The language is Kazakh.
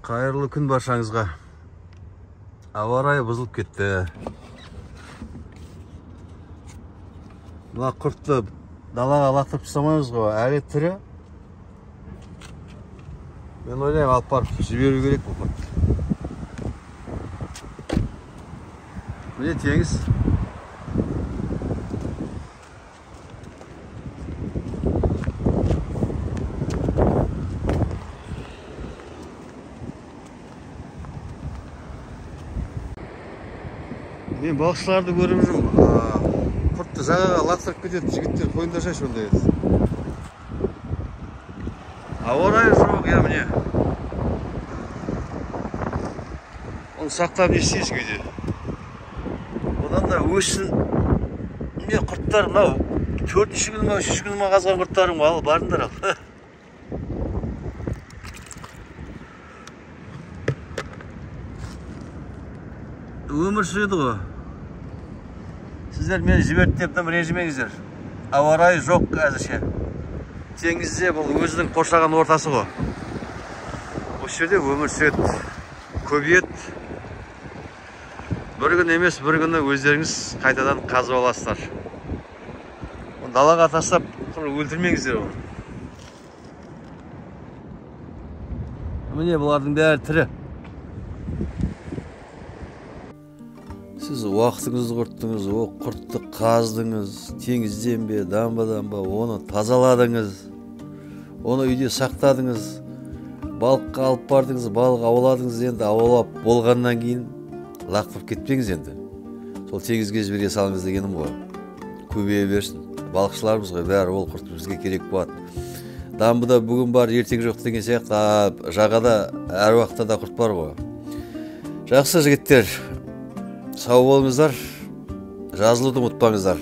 Қайырлы күн баршаңызға. Ауа райы бұзылып кетті. Мына құртты далаға лақтырып тастамаймыз ғой, әлі тірі. Мен ойлаймын, алып барып жіберу керек бұл құртты. Міне теңіз. Мен балықшыларды көріп жүрмін. Құртты жағаға лақтырып кетеді, жігіттер қойындаршайшы ондай еді. Ауа райы жоқ, я міне. Оны сақтап не істейсің үйде? Одан да өссін. Міне құрттар, мынау 4-ші күн ма, 3-ші күн ма қазған құрттарың ба, ал барыңдар ал. Өмір сүреді ғой. Сіздер мені жіберді деп ренжімеңіздер. Ауа райы жоқ әзірше. Теңізде бұл өзінің қоршаған ортасы ғой. Осы жерде өмір сүреді, көбейеді. Бір күн емес, бір күні өздеріңіз қайтадан қазып аласыздар. Далаға тастап өлтірмеңіздер оны. Міне бұлардың бәрі тірі. Сіз уақытыңызды құрттыңыз, о құртты қаздыңыз, теңізден бе, дамбадан ба, оны тазаладыңыз, оны үйде сақтадыңыз, балыққа алып бардыңыз, балық ауладыңыз, енді аулап болғаннан кейін лақтырып кетпеңіз енді. Сол теңізге жібере салыңыз дегенім ғой. Көбейе берсін. Балықшыларымыз ғой, бәрі ол құрт бізге керек болады. Дамбыда бүгін бар, ертең жоқ деген сияқты, жағада әр уақытта да құрт бар ғой. Жақсы жігіттер. Сау болыңыздар, жазылуды ұмытпаңыздар.